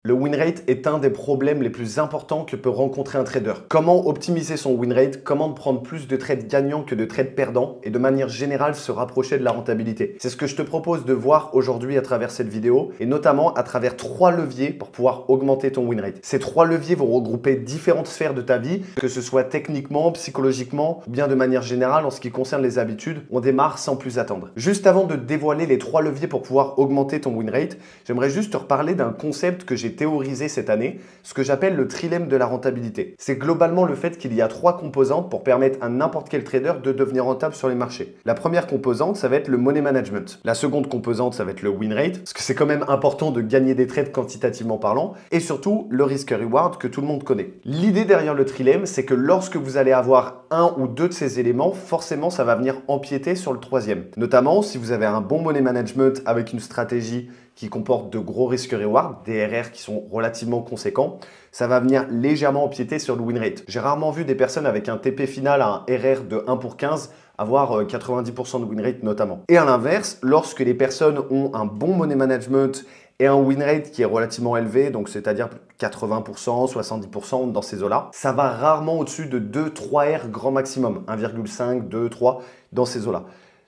Le win rate est un des problèmes les plus importants que peut rencontrer un trader. Comment optimiser son win rate, comment prendre plus de trades gagnants que de trades perdants et de manière générale se rapprocher de la rentabilité. C'est ce que je te propose de voir aujourd'hui à travers cette vidéo et notamment à travers 3 leviers pour pouvoir augmenter ton win rate. Ces 3 leviers vont regrouper différentes sphères de ta vie, que ce soit techniquement, psychologiquement ou bien de manière générale en ce qui concerne les habitudes. On démarre sans plus attendre. Juste avant de dévoiler les 3 leviers pour pouvoir augmenter ton win rate, j'aimerais juste te reparler d'un concept que j'ai théorisé cette année, ce que j'appelle le trilemme de la rentabilité. C'est globalement le fait qu'il y a 3 composantes pour permettre à n'importe quel trader de devenir rentable sur les marchés. La première composante, ça va être le money management. La seconde composante, ça va être le win rate, parce que c'est quand même important de gagner des trades quantitativement parlant, et surtout le risk-reward que tout le monde connaît. L'idée derrière le trilemme, c'est que lorsque vous allez avoir un ou deux de ces éléments, forcément ça va venir empiéter sur le troisième. Notamment si vous avez un bon money management avec une stratégie qui comporte de gros risques-reward, des RR qui sont relativement conséquents, ça va venir légèrement empiéter sur le win rate. J'ai rarement vu des personnes avec un TP final à un RR de 1 pour 15 avoir 90% de win rate notamment. Et à l'inverse, lorsque les personnes ont un bon money management et un win rate qui est relativement élevé, donc c'est-à-dire 80%, 70% dans ces eaux-là, ça va rarement au-dessus de 2-3 R grand maximum, 1,5, 2, 3 dans ces eaux-là.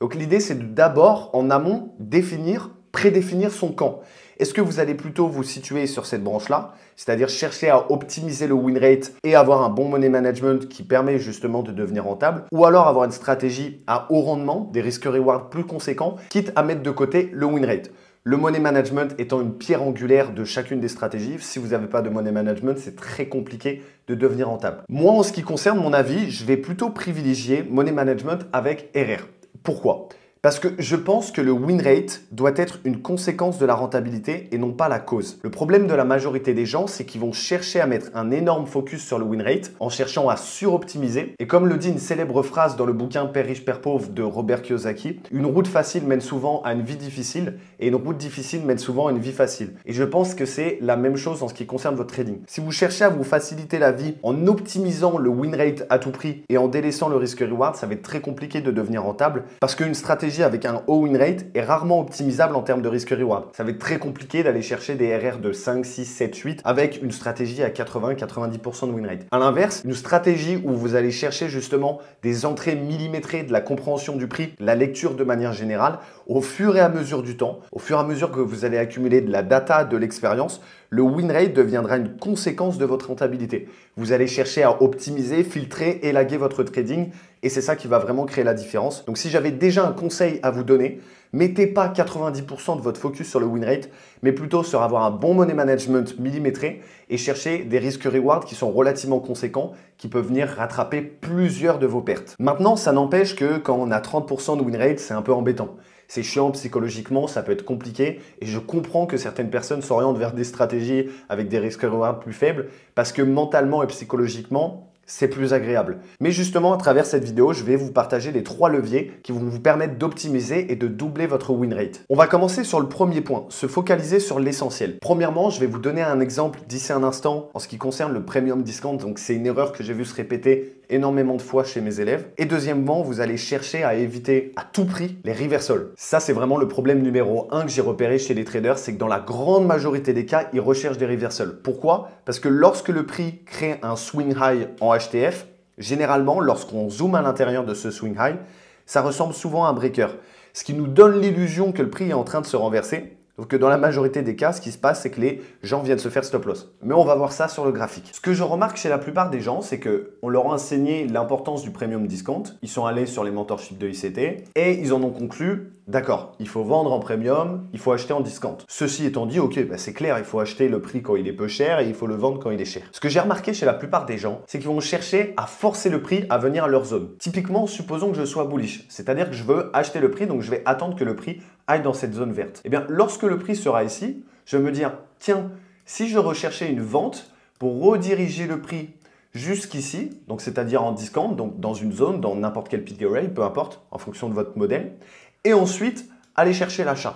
Donc l'idée, c'est d'abord en amont prédéfinir son camp. Est-ce que vous allez plutôt vous situer sur cette branche-là, c'est-à-dire chercher à optimiser le win rate et avoir un bon money management qui permet justement de devenir rentable, ou alors avoir une stratégie à haut rendement, des risques-reward plus conséquents, quitte à mettre de côté le win rate. Le money management étant une pierre angulaire de chacune des stratégies, si vous n'avez pas de money management, c'est très compliqué de devenir rentable. Moi, en ce qui concerne mon avis, je vais plutôt privilégier money management avec RR. Pourquoi ? Parce que je pense que le win rate doit être une conséquence de la rentabilité et non pas la cause. Le problème de la majorité des gens, c'est qu'ils vont chercher à mettre un énorme focus sur le win rate en cherchant à suroptimiser. Et comme le dit une célèbre phrase dans le bouquin Père riche, Père pauvre de Robert Kiyosaki, une route facile mène souvent à une vie difficile et une route difficile mène souvent à une vie facile. Et je pense que c'est la même chose en ce qui concerne votre trading. Si vous cherchez à vous faciliter la vie en optimisant le win rate à tout prix et en délaissant le risque reward, ça va être très compliqué de devenir rentable parce qu'une stratégie avec un haut win rate est rarement optimisable en termes de risque-reward. Ça va être très compliqué d'aller chercher des RR de 5, 6, 7, 8 avec une stratégie à 80-90% de win rate. A l'inverse, une stratégie où vous allez chercher justement des entrées millimétrées de la compréhension du prix, la lecture de manière générale, au fur et à mesure du temps, au fur et à mesure que vous allez accumuler de la data, de l'expérience, le win rate deviendra une conséquence de votre rentabilité. Vous allez chercher à optimiser, filtrer, élaguer votre trading et c'est ça qui va vraiment créer la différence. Donc si j'avais déjà un conseil à vous donner, mettez pas 90% de votre focus sur le win rate, mais plutôt sur avoir un bon money management millimétré et chercher des risques reward qui sont relativement conséquents, qui peuvent venir rattraper plusieurs de vos pertes. Maintenant, ça n'empêche que quand on a 30% de win rate, c'est un peu embêtant. C'est chiant psychologiquement, ça peut être compliqué et je comprends que certaines personnes s'orientent vers des stratégies avec des risques reward plus faibles parce que mentalement et psychologiquement, c'est plus agréable. Mais justement, à travers cette vidéo, je vais vous partager les 3 leviers qui vont vous permettre d'optimiser et de doubler votre win rate. On va commencer sur le premier point, se focaliser sur l'essentiel. Premièrement, je vais vous donner un exemple d'ici un instant en ce qui concerne le premium discount. Donc, c'est une erreur que j'ai vu se répéter énormément de fois chez mes élèves. Et deuxièmement, vous allez chercher à éviter à tout prix les reversals. Ça, c'est vraiment le problème numéro 1 que j'ai repéré chez les traders, c'est que dans la grande majorité des cas, ils recherchent des reversals. Pourquoi? Parce que lorsque le prix crée un swing high en HTF, généralement, lorsqu'on zoome à l'intérieur de ce swing high, ça ressemble souvent à un breaker. Ce qui nous donne l'illusion que le prix est en train de se renverser. Donc que dans la majorité des cas, ce qui se passe, c'est que les gens viennent se faire stop loss. Mais on va voir ça sur le graphique. Ce que je remarque chez la plupart des gens, c'est qu'on leur a enseigné l'importance du premium discount. Ils sont allés sur les mentorships de ICT et ils en ont conclu, d'accord, il faut vendre en premium, il faut acheter en discount. Ceci étant dit, ok, c'est clair, il faut acheter le prix quand il est peu cher et il faut le vendre quand il est cher. Ce que j'ai remarqué chez la plupart des gens, c'est qu'ils vont chercher à forcer le prix à venir à leur zone. Typiquement, supposons que je sois bullish, c'est-à-dire que je veux acheter le prix, donc je vais attendre que le prix aille dans cette zone verte. Eh bien, lorsque le prix sera ici, je vais me dire, tiens, si je recherchais une vente pour rediriger le prix jusqu'ici, donc c'est-à-dire en discount, donc dans une zone, dans n'importe quel pit array, peu importe, en fonction de votre modèle, et ensuite aller chercher l'achat.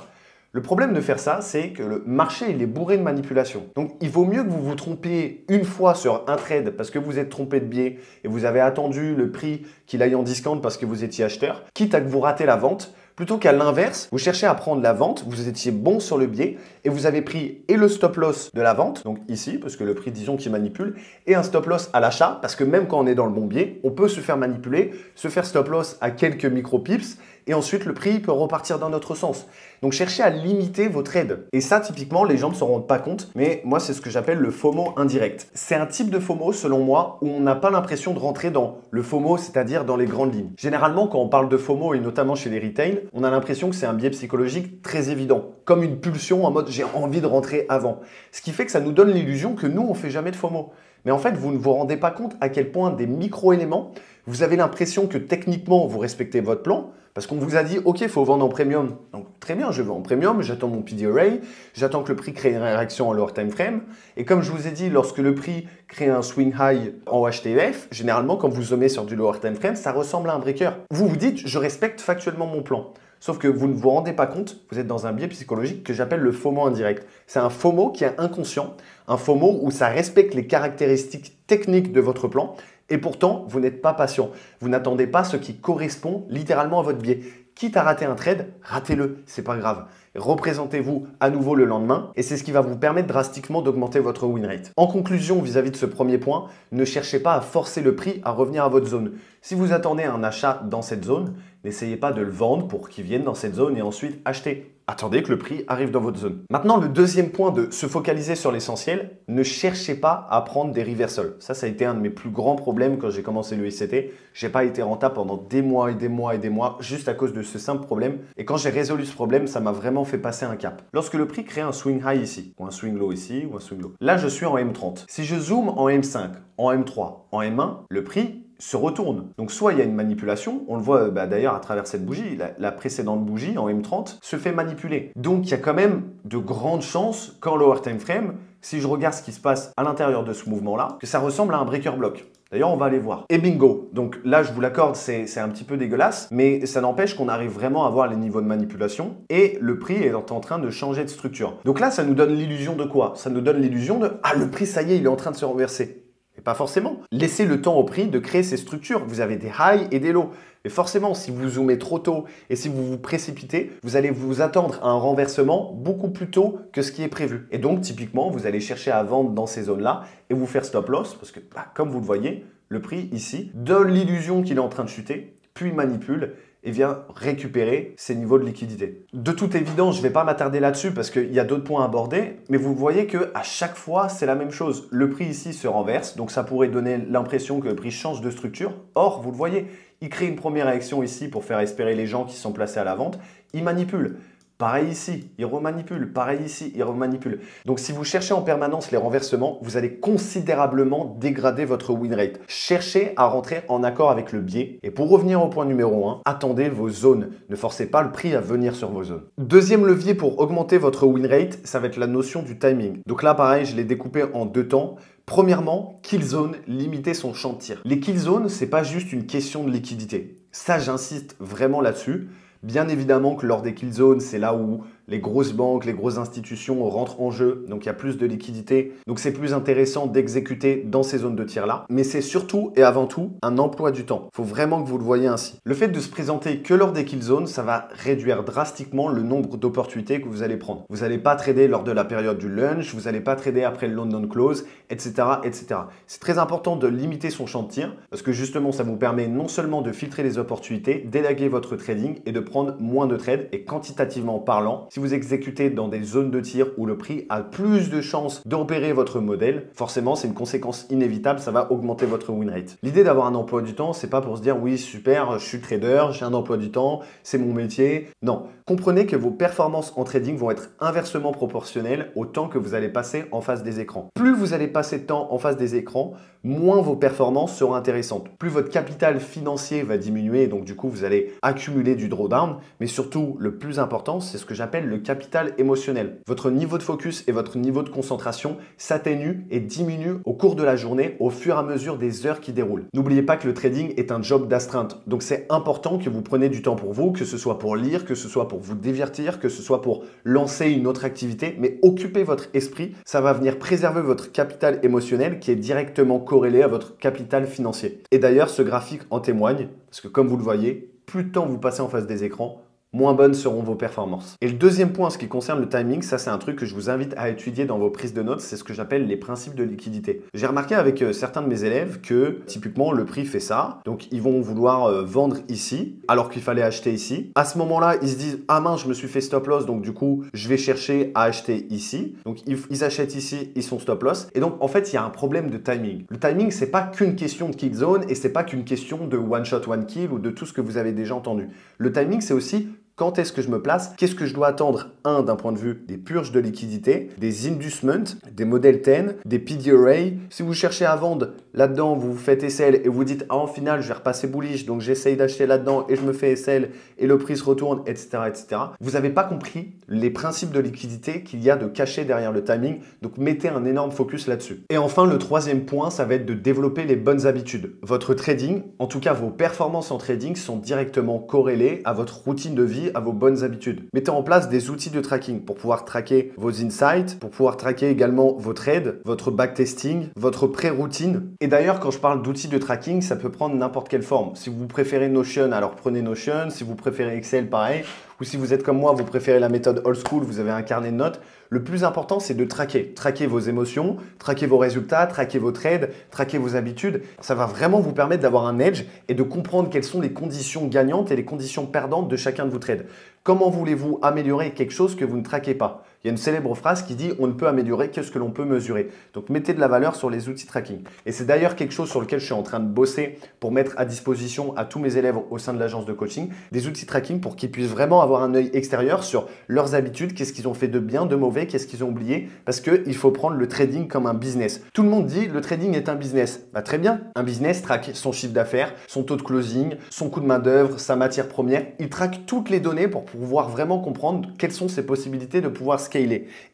Le problème de faire ça, c'est que le marché, il est bourré de manipulation. Donc, il vaut mieux que vous vous trompiez une fois sur un trade parce que vous êtes trompé de biais et vous avez attendu le prix qu'il aille en discount parce que vous étiez acheteur, quitte à que vous ratez la vente, Plutôt qu'à l'inverse, vous cherchez à prendre la vente, vous étiez bon sur le biais et vous avez pris et le stop loss de la vente, donc ici, parce que le prix, disons, qui manipule, et un stop loss à l'achat, parce que même quand on est dans le bon biais, on peut se faire manipuler, se faire stop loss à quelques micro-pips, et ensuite le prix peut repartir dans notre sens. Donc cherchez à limiter vos trades. Et ça, typiquement, les gens ne s'en rendent pas compte, mais moi, c'est ce que j'appelle le FOMO indirect. C'est un type de FOMO, selon moi, où on n'a pas l'impression de rentrer dans le FOMO, c'est-à-dire dans les grandes lignes. Généralement, quand on parle de FOMO, et notamment chez les retail, on a l'impression que c'est un biais psychologique très évident, comme une pulsion en mode j'ai envie de rentrer avant. Ce qui fait que ça nous donne l'illusion que nous, on fait jamais de FOMO. Mais en fait, vous ne vous rendez pas compte à quel point des micro-éléments, vous avez l'impression que techniquement, vous respectez votre plan, parce qu'on vous a dit, OK, il faut vendre en premium. Donc, très bien, je vends en premium, j'attends mon PD array, j'attends que le prix crée une réaction en lower time frame. Et comme je vous ai dit, lorsque le prix crée un swing high en HTF, généralement, quand vous zoomez sur du lower time frame, ça ressemble à un breaker. Vous vous dites, je respecte factuellement mon plan. Sauf que vous ne vous rendez pas compte, vous êtes dans un biais psychologique que j'appelle le FOMO indirect. C'est un FOMO qui est inconscient, un FOMO où ça respecte les caractéristiques techniques de votre plan et pourtant, vous n'êtes pas patient. Vous n'attendez pas ce qui correspond littéralement à votre biais. Quitte à rater un trade, ratez-le, c'est pas grave. Représentez-vous à nouveau le lendemain et c'est ce qui va vous permettre drastiquement d'augmenter votre win rate. En conclusion, vis-à-vis de ce premier point, ne cherchez pas à forcer le prix à revenir à votre zone. Si vous attendez un achat dans cette zone, n'essayez pas de le vendre pour qu'il vienne dans cette zone et ensuite acheter. Attendez que le prix arrive dans votre zone. Maintenant, le deuxième point de se focaliser sur l'essentiel, ne cherchez pas à prendre des reversals. Ça a été un de mes plus grands problèmes quand j'ai commencé le ICT. J'ai pas été rentable pendant des mois et des mois et des mois juste à cause de ce simple problème. Et quand j'ai résolu ce problème, ça m'a vraiment fait passer un cap. Lorsque le prix crée un swing high ici, ou un swing low ici, ou un swing low. Là, je suis en M30. Si je zoome en M5, en M3, en M1, le prix se retourne. Donc soit il y a une manipulation, on le voit d'ailleurs à travers cette bougie, la précédente bougie en M30 se fait manipuler. Donc il y a quand même de grandes chances qu'en lower time frame, si je regarde ce qui se passe à l'intérieur de ce mouvement-là, que ça ressemble à un breaker block. D'ailleurs, on va aller voir. Et bingo! Donc là, je vous l'accorde, c'est un petit peu dégueulasse, mais ça n'empêche qu'on arrive vraiment à voir les niveaux de manipulation et le prix est en train de changer de structure. Donc là, ça nous donne l'illusion de quoi? Ça nous donne l'illusion de « Ah, le prix, ça y est, il est en train de se renverser ». Et pas forcément. Laissez le temps au prix de créer ces structures. Vous avez des highs et des lows. Et forcément, si vous zoomez trop tôt et si vous vous précipitez, vous allez vous attendre à un renversement beaucoup plus tôt que ce qui est prévu. Et donc, typiquement, vous allez chercher à vendre dans ces zones-là et vous faire stop loss parce que, comme vous le voyez, le prix ici donne l'illusion qu'il est en train de chuter, puis manipule et vient récupérer ces niveaux de liquidité. De toute évidence, je ne vais pas m'attarder là-dessus parce qu'il y a d'autres points à aborder, mais vous voyez qu'à chaque fois, c'est la même chose. Le prix ici se renverse, donc ça pourrait donner l'impression que le prix change de structure. Or, vous le voyez, il crée une première réaction ici pour faire espérer les gens qui sont placés à la vente. Il manipule. Pareil ici, il remanipule. Pareil ici, il remanipule. Donc, si vous cherchez en permanence les renversements, vous allez considérablement dégrader votre win rate. Cherchez à rentrer en accord avec le biais. Et pour revenir au point numéro 1, attendez vos zones. Ne forcez pas le prix à venir sur vos zones. Deuxième levier pour augmenter votre win rate, ça va être la notion du timing. Donc là, pareil, je l'ai découpé en deux temps. Premièrement, kill zone, limiter son champ de tir. Les kill zones, c'est pas juste une question de liquidité. Ça, j'insiste vraiment là-dessus. Bien évidemment que lors des kill zones, c'est là où les grosses banques, les grosses institutions rentrent en jeu, donc il y a plus de liquidité. Donc c'est plus intéressant d'exécuter dans ces zones de tir-là. Mais c'est surtout et avant tout un emploi du temps. Il faut vraiment que vous le voyez ainsi. Le fait de se présenter que lors des kill zones, ça va réduire drastiquement le nombre d'opportunités que vous allez prendre. Vous n'allez pas trader lors de la période du lunch, vous n'allez pas trader après le London Close, etc. etc. C'est très important de limiter son champ de tir parce que justement, ça vous permet non seulement de filtrer les opportunités, d'élaguer votre trading et de prendre moins de trades. Et quantitativement parlant, si vous exécutez dans des zones de tir où le prix a plus de chances d'opérer votre modèle, forcément, c'est une conséquence inévitable, ça va augmenter votre win rate. L'idée d'avoir un emploi du temps, c'est pas pour se dire oui, super, je suis trader, j'ai un emploi du temps, c'est mon métier. Non, comprenez que vos performances en trading vont être inversement proportionnelles au temps que vous allez passer en face des écrans. Plus vous allez passer de temps en face des écrans, moins vos performances seront intéressantes. Plus votre capital financier va diminuer, donc du coup, vous allez accumuler du drawdown, mais surtout, le plus important, c'est ce que j'appelle le capital émotionnel. Votre niveau de focus et votre niveau de concentration s'atténuent et diminuent au cours de la journée au fur et à mesure des heures qui déroulent. N'oubliez pas que le trading est un job d'astreinte, donc c'est important que vous preniez du temps pour vous, que ce soit pour lire, que ce soit pour vous divertir, que ce soit pour lancer une autre activité, mais occupez votre esprit, ça va venir préserver votre capital émotionnel qui est directement corrélé à votre capital financier. Et d'ailleurs, ce graphique en témoigne, parce que comme vous le voyez, plus de temps vous passez en face des écrans, moins bonnes seront vos performances. Et le deuxième point, en ce qui concerne le timing, ça c'est un truc que je vous invite à étudier dans vos prises de notes, c'est ce que j'appelle les principes de liquidité. J'ai remarqué avec certains de mes élèves que typiquement le prix fait ça, donc ils vont vouloir vendre ici alors qu'il fallait acheter ici. À ce moment-là, ils se disent ah mince, je me suis fait stop loss, donc du coup je vais chercher à acheter ici. Donc ils achètent ici, ils sont stop loss. Et donc en fait, il y a un problème de timing. Le timing, c'est pas qu'une question de kill zone et c'est pas qu'une question de one shot, one kill ou de tout ce que vous avez déjà entendu. Le timing, c'est aussi quand est-ce que je me place? Qu'est-ce que je dois attendre? D'un point de vue des purges de liquidité, des inducements, des modèles 10, des PD array. Si vous cherchez à vendre là-dedans, vous vous faites SL et vous dites ah, en final, je vais repasser bullish, donc j'essaye d'acheter là-dedans et je me fais SL et le prix se retourne, etc. etc. Vous n'avez pas compris les principes de liquidité qu'il y a de cacher derrière le timing, donc mettez un énorme focus là-dessus. Et enfin, le troisième point, ça va être de développer les bonnes habitudes. Votre trading, en tout cas vos performances en trading, sont directement corrélées à votre routine de vie, à vos bonnes habitudes. Mettez en place des outils de tracking pour pouvoir traquer vos insights, pour pouvoir traquer également vos trades, votre backtesting, votre pré-routine. Et d'ailleurs, quand je parle d'outils de tracking, ça peut prendre n'importe quelle forme. Si vous préférez Notion, alors prenez Notion. Si vous préférez Excel, pareil. Ou si vous êtes comme moi, vous préférez la méthode old school, vous avez un carnet de notes. Le plus important, c'est de traquer. Traquer vos émotions, traquer vos résultats, traquer vos trades, traquer vos habitudes. Ça va vraiment vous permettre d'avoir un edge et de comprendre quelles sont les conditions gagnantes et les conditions perdantes de chacun de vos trades. Comment voulez-vous améliorer quelque chose que vous ne traquez pas? Il y a une célèbre phrase qui dit « on ne peut améliorer que ce que l'on peut mesurer ». Donc, mettez de la valeur sur les outils tracking. Et c'est d'ailleurs quelque chose sur lequel je suis en train de bosser pour mettre à disposition à tous mes élèves au sein de l'agence de coaching, des outils tracking pour qu'ils puissent vraiment avoir un œil extérieur sur leurs habitudes, qu'est-ce qu'ils ont fait de bien, de mauvais, qu'est-ce qu'ils ont oublié, parce qu'il faut prendre le trading comme un business. Tout le monde dit « le trading est un business ». Bah, très bien, un business traque son chiffre d'affaires, son taux de closing, son coût de main d'œuvre, sa matière première. Il traque toutes les données pour pouvoir vraiment comprendre quelles sont ses possibilités de pouvoir scaler.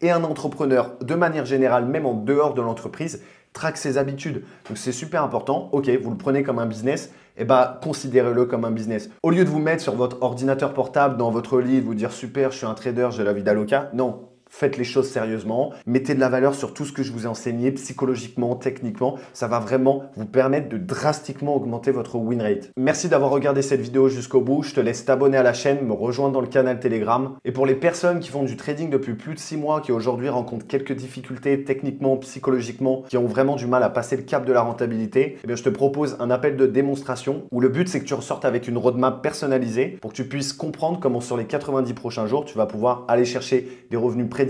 Et un entrepreneur, de manière générale, même en dehors de l'entreprise, traque ses habitudes. Donc c'est super important. Ok, vous le prenez comme un business, et bah considérez-le comme un business. Au lieu de vous mettre sur votre ordinateur portable dans votre lit, de vous dire super, je suis un trader, j'ai la vie d'Aloca. Non. Faites les choses sérieusement, mettez de la valeur sur tout ce que je vous ai enseigné psychologiquement, techniquement. Ça va vraiment vous permettre de drastiquement augmenter votre win rate. Merci d'avoir regardé cette vidéo jusqu'au bout. Je te laisse t'abonner à la chaîne, me rejoindre dans le canal Telegram. Et pour les personnes qui font du trading depuis plus de 6 mois, qui aujourd'hui rencontrent quelques difficultés techniquement, psychologiquement, qui ont vraiment du mal à passer le cap de la rentabilité, eh bien, je te propose un appel de démonstration où le but c'est que tu ressortes avec une roadmap personnalisée pour que tu puisses comprendre comment sur les 90 prochains jours, tu vas pouvoir aller chercher des revenus prédictible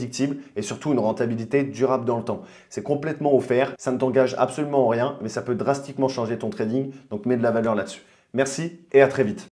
et surtout une rentabilité durable dans le temps. C'est complètement offert, ça ne t'engage absolument en rien, mais ça peut drastiquement changer ton trading, donc mets de la valeur là-dessus. Merci et à très vite.